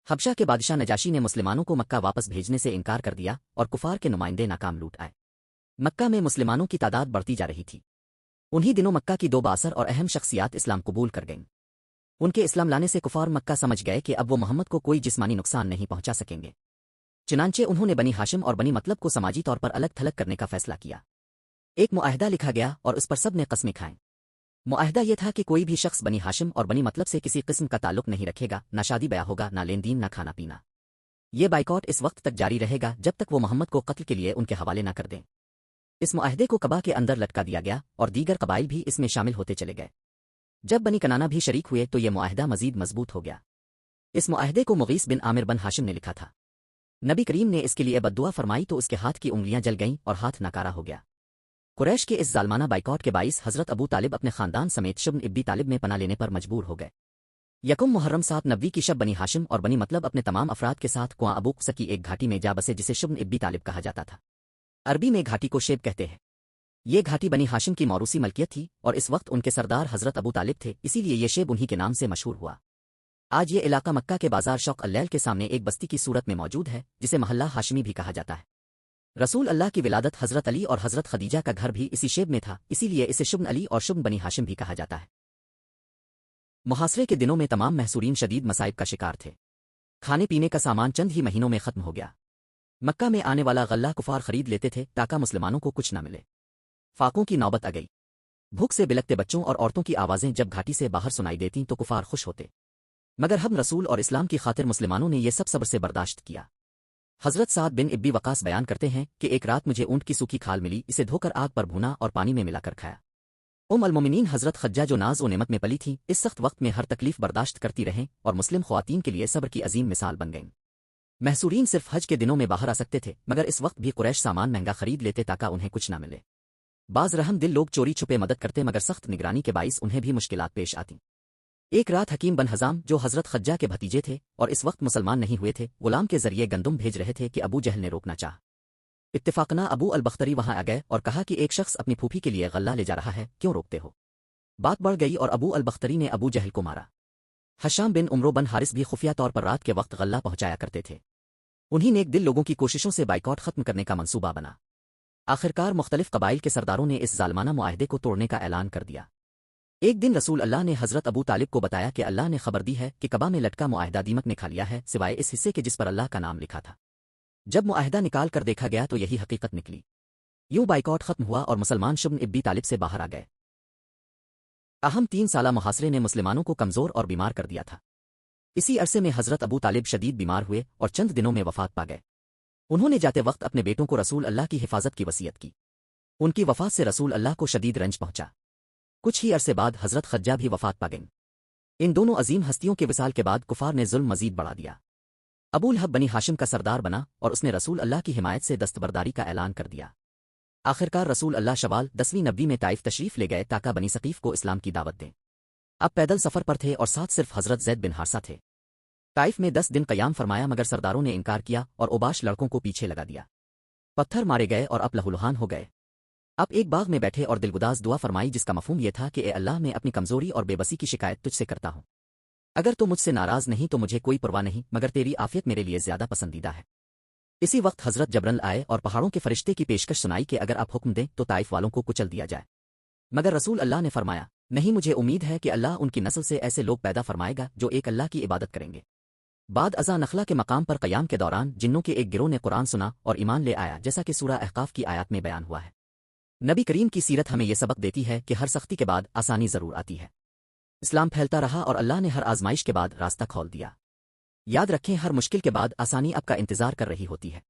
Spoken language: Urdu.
حبشہ کے بادشاہ نجاشی نے مسلمانوں کو مکہ واپس بھیجنے سے انکار کر دیا اور کفار کے نمائندے ناکام لوٹ آئے۔ مکہ میں مسلمانوں کی تعداد بڑھتی جا رہی تھی۔ انہی دنوں مکہ کی دو بااثر اور اہم شخصیات اسلام قبول کر گئیں۔ ان کے اسلام لانے سے کفار مکہ سمجھ گئے کہ اب وہ محمد کو کوئی جسمانی نقصان نہیں پہنچا سکیں گے۔ چنانچہ انہوں نے بنی ہاشم اور بنی مطلب کو سماجی طور پر الگ تھلگ کرنے کا فیصلہ کیا۔ ایک معاہدہ لکھا گیا اور اس پر سب نے قسمیں کھائیں۔ معاہدہ یہ تھا کہ کوئی بھی شخص بنی ہاشم اور بنی مطلب سے کسی قسم کا تعلق نہیں رکھے گا، نہ شادی بیاہ ہوگا، نہ لین دین، نہ کھانا پینا۔ یہ بائیکاٹ اس وقت تک جاری رہے گا جب تک وہ محمد کو قتل کے لیے ان کے حوالے نہ کر دیں۔ اس معاہدے کو کعبہ کے اندر لٹکا دیا گیا اور دیگر قبائل بھی اس میں شامل ہوتے چلے گئے۔ جب بنی کنانہ بھی شریک ہوئے تو یہ معاہدہ مزید مضبوط ہو گیا۔ اس معاہدے کو مغیث بن عامر بن ہاشم نے لکھا تھا۔ نبی کریم نے اس کے لیے بددعا فرمائی تو اس کے ہاتھ کی انگلیاں جل گئیں اور ہاتھ ناکارہ ہو گیا۔ قریش کے اس ظالمانہ بائیکاٹ کے باعث حضرت ابو طالب اپنے خاندان سمیت شبن ابی طالب میں پناہ لینے پر مجبور ہو گئے۔ یکم محرم 790 کی شب بنی ہاشم اور بنی مطلب اپنے تمام افراد کے ساتھ کنواں ابو قصہ کی ایک گھاٹی میں جا بسے جسے شبن ابی طالب کہا جاتا تھا۔ عربی میں گھاٹی کو شیب کہتے ہیں۔ یہ گھاٹی بنی ہاشم کی موروثی ملکیت تھی اور اس وقت ان کے سردار حضرت ابو طالب تھے، اسی لیے یہ شیب انہی کے نام سے مشہور ہوا۔ آج یہ علاقہ مکہ کے بازار شوق اللیل کے سامنے ایک بستی کی صورت میں موجود ہے جسے محلہ ہاشمی بھی کہا جاتا ہے۔ رسول اللہ کی ولادت حضرت علی اور حضرت خدیجہ کا گھر بھی اسی شیب میں تھا، اسی لیے اسے شبن علی اور شبن بنی ہاشم بھی کہا جاتا ہے۔ محاصرے کے دنوں میں تمام محصورین شدید مصائب کا شکار تھے۔ کھانے پینے کا سامان چند ہی مہینوں میں ختم ہو گیا۔ مکہ میں آنے والا غلہ کفار خرید لیتے تھے تاکہ مسلمانوں کو کچھ نہ ملے۔ فاقوں کی نوبت آ گئی۔ بھوک سے بلکتے بچوں اور عورتوں کی آوازیں جب گھاٹی سے باہر سنائی دیتیں تو کفار خوش ہوتے، مگر ہم رسول اور اسلام کی خاطر مسلمانوں نے یہ سب صبر سے برداشت کیا۔ حضرت سعد بن ابی وقاص بیان کرتے ہیں کہ ایک رات مجھے اونٹ کی سوکھی کھال ملی، اسے دھو کر آگ پر بھونا اور پانی میں ملا کر کھایا۔ المومنین حضرت خدیجہ جو ناز و نعمت میں پلی تھیں، اس سخت وقت میں ہر تکلیف برداشت کرتی رہیں اور مسلم خواتین کے لیے صبر کی عظیم مثال بن گئیں۔ محصورین صرف حج کے دنوں میں باہر آ سکتے تھے، مگر اس وقت بھی قریش سامان مہنگا خرید لیتے تاکہ انہیں کچھ نہ ملے۔ بعض رحم دل لوگ چوری چھپے مدد کرتے، مگر سخت نگرانی کے باعث انہیں بھی مشکلات پیش آتی۔ ایک رات حکیم بن حزام جو حضرت خدیجہ کے بھتیجے تھے اور اس وقت مسلمان نہیں ہوئے تھے، غلام کے ذریعے گندم بھیج رہے تھے کہ ابو جہل نے روکنا چاہا۔ اتفاقنا ابو البختری وہاں آ گئے اور کہا کہ ایک شخص اپنی پھوپھی کے لیے غلہ لے جا رہا ہے، کیوں روکتے ہو؟ بات بڑھ گئی اور ابو البختری نے ابو جہل کو مارا۔ حشام بن عمرو بن حارث بھی خفیہ طور پر رات کے وقت غلہ پہنچایا کرتے تھے۔ انہی نیک دل لوگوں کی کوششوں سے بائیکاٹ ختم کرنے کا منصوبہ بنا۔ آخرکار مختلف قبائل کے سرداروں نے اس ظالمانہ معاہدے کو توڑنے کا اعلان کر دیا۔ ایک دن رسول اللہ نے حضرت ابو طالب کو بتایا کہ اللہ نے خبر دی ہے کہ کعبہ میں لٹکا معاہدہ دیمک نے کھا لیا ہے، سوائے اس حصے کے جس پر اللہ کا نام لکھا تھا۔ جب معاہدہ نکال کر دیکھا گیا تو یہی حقیقت نکلی۔ یوں بائیکاٹ ختم ہوا اور مسلمان شبن ابی طالب سے باہر آ گئے۔ اہم 3 سالہ محاصرے نے مسلمانوں کو کمزور اور بیمار کر دیا تھا۔ اسی عرصے میں حضرت ابو طالب شدید بیمار ہوئے اور چند دنوں میں وفات پا گئے۔ انہوں نے جاتے وقت اپنے بیٹوں کو رسول اللہ کی حفاظت کی وصیت کی۔ ان کی وفات سے رسول اللہ کو شدید رنج پہنچا۔ کچھ ہی عرصے بعد حضرت خدیجہ بھی وفات پا گئیں۔ ان دونوں عظیم ہستیوں کے وصال کے بعد کفار نے ظلم مزید بڑھا دیا۔ ابو لہب بنی ہاشم کا سردار بنا اور اس نے رسول اللہ کی حمایت سے دستبرداری کا اعلان کر دیا۔ آخرکار رسول اللہ شوال 10ویں نبی میں طائف تشریف لے گئے تاکہ بنی ثقیف کو اسلام کی دعوت دیں۔ اب پیدل سفر پر تھے اور ساتھ صرف حضرت زید بن حارثہ تھے۔ طائف میں 10 دن قیام فرمایا مگر سرداروں نے انکار کیا اور اوباش لڑکوں کو پیچھے لگا دیا۔ پتھر مارے گئے اور اب لہولہان ہو گئے۔ اب ایک باغ میں بیٹھے اور دلگداز دعا فرمائی جس کا مفہوم یہ تھا کہ اے اللہ، میں اپنی کمزوری اور بے بسی کی شکایت تجھ سے کرتا ہوں۔ اگر تو مجھ سے ناراض نہیں تو مجھے کوئی پرواہ نہیں، مگر تیری عافیت میرے لیے زیادہ پسندیدہ ہے۔ اسی وقت حضرت جبرائیل آئے اور پہاڑوں کے فرشتے کی پیشکش سنائی کہ اگر آپ حکم دیں تو طائف والوں کو کچل دیا جائے۔ مگر رسول اللہ نے فرمایا، نہیں، مجھے امید ہے کہ اللہ ان کی نسل سے ایسے لوگ پیدا فرمائے گا جو ایک اللہ کی عبادت کریں گے۔ بعد ازاں نخلا کے مقام پر قیام کے دوران جنوں کے ایک گروہ نے قرآن سنا اور ایمان لے آیا، جیسا کہ سورہ احقاف کی آیات میں بیان ہوا ہے۔ نبی کریم کی سیرت ہمیں یہ سبق دیتی ہے کہ ہر سختی کے بعد آسانی ضرور آتی ہے۔ اسلام پھیلتا رہا اور اللہ نے ہر آزمائش کے بعد راستہ کھول دیا۔ یاد رکھیں، ہر مشکل کے بعد آسانی آپ کا انتظار کر رہی ہوتی ہے۔